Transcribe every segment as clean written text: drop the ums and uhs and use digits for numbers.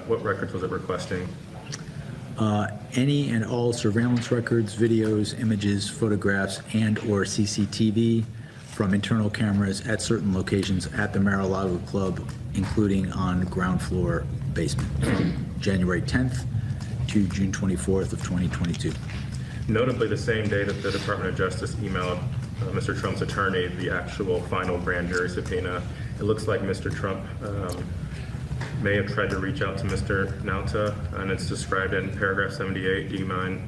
what records was it requesting? Any and all surveillance records, videos, images, photographs, and/or CCTV from internal cameras at certain locations at the Mar-a-Lago Club, including on ground floor basement, from January 10th to June 24th of 2022. Notably, the same day that the Department of Justice emailed Mr. Trump's attorney the actual final grand jury subpoena, it looks like Mr. Trump may have tried to reach out to Mr. Nauta, and it's described in paragraph 78. Do you mind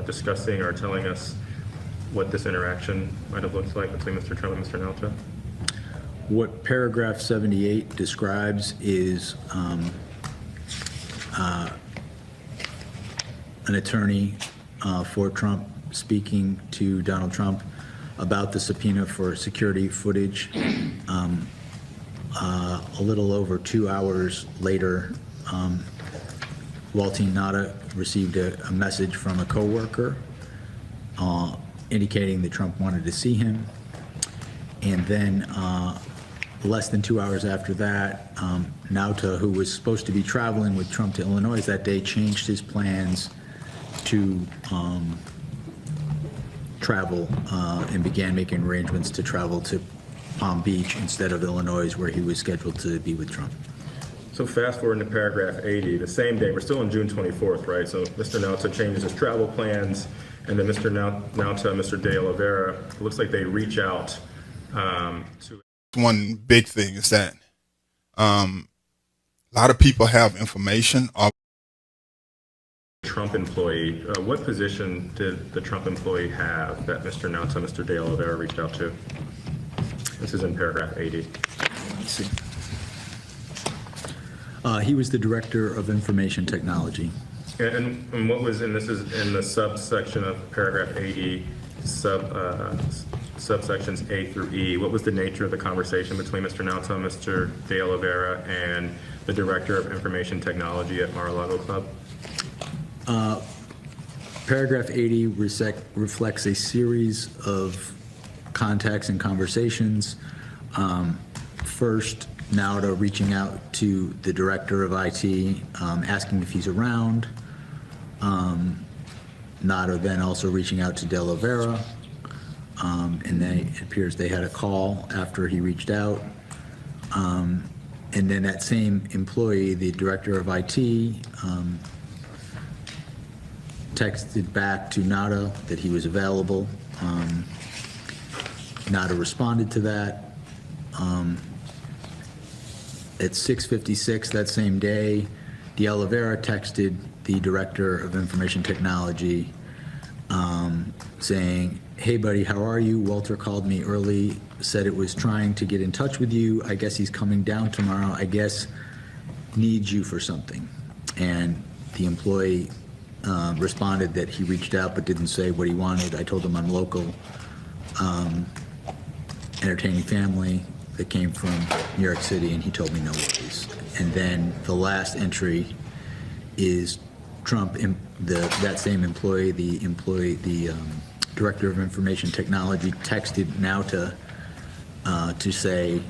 discussing or telling us what this interaction might have looked like between Mr. Trump and Mr. Nauta? What paragraph 78 describes is an attorney for Trump speaking to Donald Trump about the subpoena for security footage. A little over 2 hours later, Waltine Nauta received a message from a coworker indicating that Trump wanted to see him. And then less than 2 hours after that, Nauta, who was supposed to be traveling with Trump to Illinois that day, changed his plans to travel and began making arrangements to travel to Palm Beach instead of Illinois, where he was scheduled to be with Trump. So fast forward to paragraph 80, the same day, we're still on June 24th, right? So Mr. Nauta changes his travel plans, and then Mr. Nauta and Mr. De Oliveira, it looks like they reach out to... One big thing is that a lot of people have information of Trump employee. What position did the Trump employee have that Mr. Nauta and Mr. De Oliveira reached out to? This is in paragraph 80. Let's see. He was the director of information technology. And what was, and this is in the subsection of paragraph 80, subsections A through E, what was the nature of the conversation between Mr. Nauta and Mr. De Oliveira and the director of information technology at Mar-a-Lago Club? Paragraph 80 reflects a series of contacts and conversations. First, Nauta reaching out to the director of IT, asking if he's around. Nauta then also reaching out to De Oliveira, and then it appears they had a call after he reached out. And then that same employee, the director of IT, texted back to Nauta that he was available. Nauta responded to that. At 6:56 that same day, De Oliveira texted the director of information technology saying, "Hey buddy, how are you? Walter called me early, said it was trying to get in touch with you. I guess he's coming down tomorrow. I guess needs you for something." And the employee responded that he reached out but didn't say what he wanted. I told him I'm local, entertaining family that came from New York City, and he told me no worries. And then the last entry is Trump, that same employee, the director of information technology, texted Nauta to say,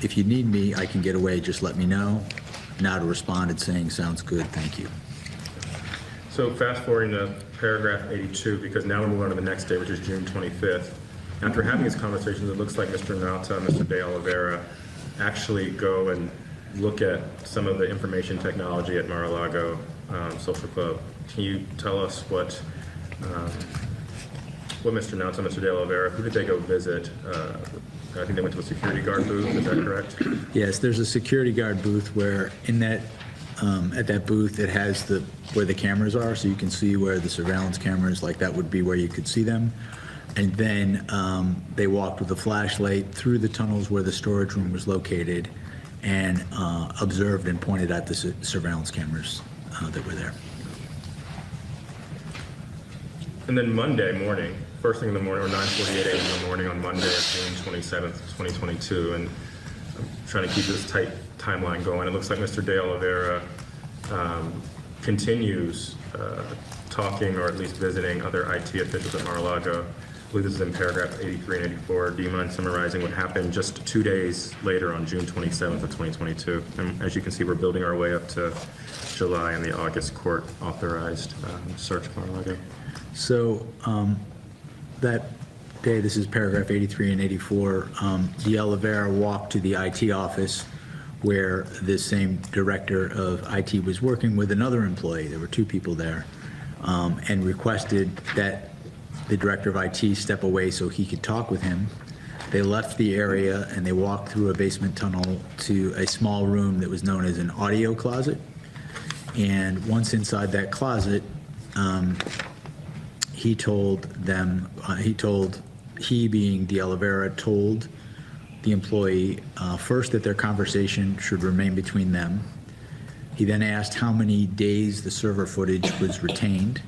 if you need me, I can get away, just let me know. Nauta responded saying, sounds good, thank you. So fast forwarding to paragraph 82, because now we're moving on to the next day, which is June 25th. After having these conversations, it looks like Mr. Nauta and Mr. De Oliveira actually go and look at some of the information technology at Mar-a-Lago Social Club. Can you tell us what Mr. Nauta and Mr. De Oliveira, who did they go visit? I think they went to a security guard booth, is that correct? Yes, there's a security guard booth where in that, at that booth, it has where the cameras are, so you can see where the surveillance cameras, like that would be where you could see them. And then they walked with a flashlight through the tunnels where the storage room was located and observed and pointed at the surveillance cameras that were there. And then Monday morning, first thing in the morning, or 9:48 a.m. in the morning on Monday, June 27th, 2022, and I'm trying to keep this tight timeline going. It looks like Mr. De Oliveira continues talking or at least visiting other IT officials at Mar-a-Lago. I believe this is in paragraph 83 and 84. Do you mind summarizing what happened just 2 days later on June 27th of 2022? And as you can see, we're building our way up to July and the August court authorized search of Mar-a-Lago. So that day, this is paragraph 83 and 84, de Oliveira walked to the IT office where this same director of IT was working with another employee. There were two people there, and requested that the director of IT step away so he could talk with him. They left the area and they walked through a basement tunnel to a small room that was known as an audio closet. And once inside that closet, he told them, he being de Oliveira, told the employee first that their conversation should remain between them. He then asked how many days the server footage was retained,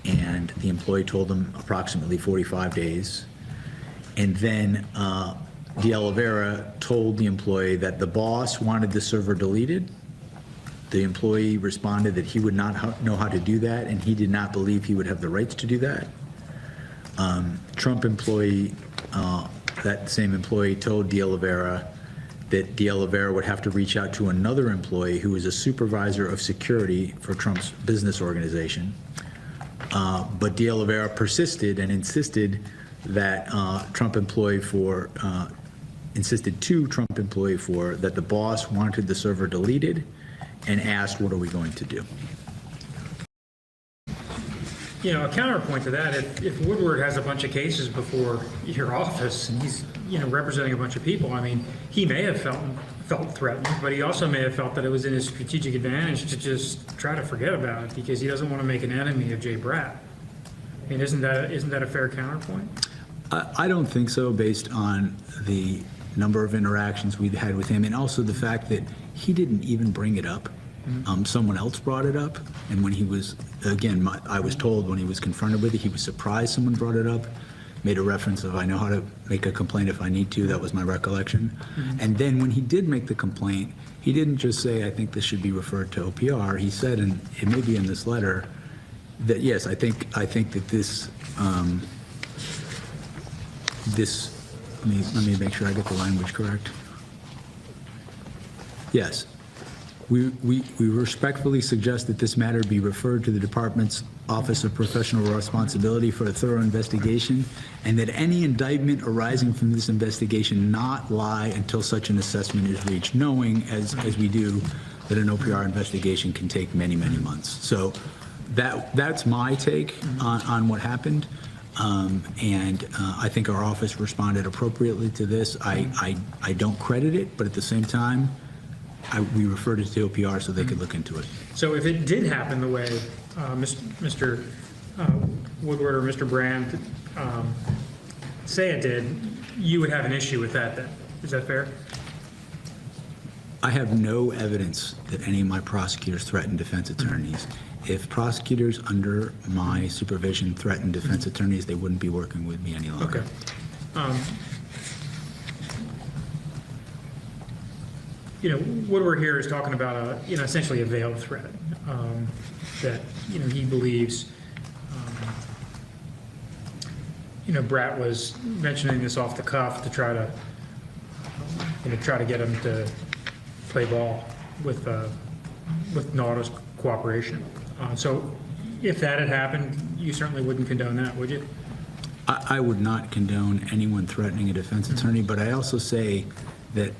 and the employee told him approximately 45 days. And then de Oliveira told the employee that the boss wanted the server deleted. The employee responded that he would not know how to do that, and he did not believe he would have the rights to do that. Trump employee, that same employee told de Oliveira that de Oliveira would have to reach out to another employee who was a supervisor of security for Trump's business organization. But de Oliveira persisted and insisted that insisted to Trump employee that the boss wanted the server deleted, and asked, what are we going to do? You know, a counterpoint to that, if Woodward has a bunch of cases before your office and he's, representing a bunch of people, I mean, he may have felt threatened, but he also may have felt that it was in his strategic advantage to just try to forget about it because he doesn't want to make an enemy of Jay Bratt. I mean, isn't that a fair counterpoint? I don't think so, based on the number of interactions we've had with him, and also the fact that he didn't even bring it up. Someone else brought it up, and when he was, again, I was told when he was confronted with it, he was surprised someone brought it up, made a reference of, I know how to make a complaint if I need to. That was my recollection. And then when he did make the complaint, he didn't just say, I think this should be referred to OPR. He said, and it may be in this letter, that yes, I think that this, let me make sure I get the language correct. Yes. We respectfully suggest that this matter be referred to the department's Office of Professional Responsibility for a thorough investigation, and that any indictment arising from this investigation not lie until such an assessment is reached, knowing, as we do, that an OPR investigation can take many, many months. So that's my take on what happened. And I think our office responded appropriately to this. I don't credit it, but at the same time, we referred it to OPR so they could look into it. So if it did happen the way Mr. Woodward or Mr. Brand say it did, you would have an issue with that then. Is that fair? I have no evidence that any of my prosecutors threatened defense attorneys. If prosecutors under my supervision threatened defense attorneys, they wouldn't be working with me any longer. Okay. Woodward here is talking about essentially a veiled threat that he believes Bratt was mentioning this off the cuff to try to get him to play ball with Nautilus cooperation. So if that had happened, you certainly wouldn't condone that, would you? I would not condone anyone threatening a defense attorney, but I also say that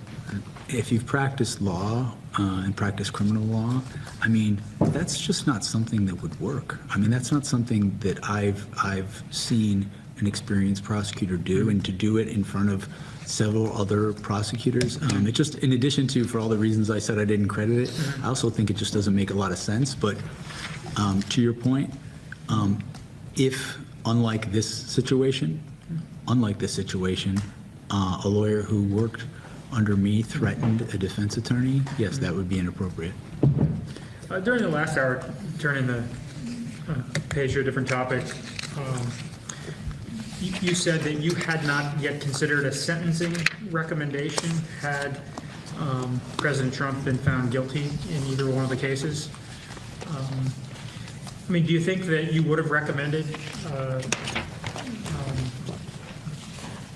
if you've practiced law and practiced criminal law, I mean, that's just not something that would work. I mean, that's not something that I've seen an experienced prosecutor do, and to do it in front of several other prosecutors. It just, in addition to, for all the reasons I said I didn't credit it, I also think it just doesn't make a lot of sense. But to your point, if, unlike this situation, a lawyer who worked under me threatened a defense attorney, yes, that would be inappropriate. During the last hour, turning the page to a different topic, you said that you had not yet considered a sentencing recommendation had President Trump been found guilty in either one of the cases. I mean, do you think that you would have recommended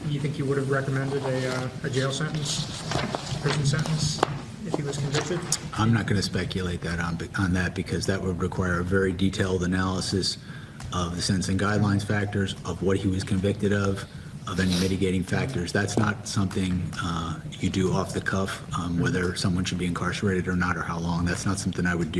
you think you would have recommended a jail sentence, prison sentence, if he was convicted? I'm not going to speculate that on that because that would require a very detailed analysis of the sentencing guidelines factors, of what he was convicted of any mitigating factors. That's not something you do off the cuff, whether someone should be incarcerated or not or how long. That's not something I would do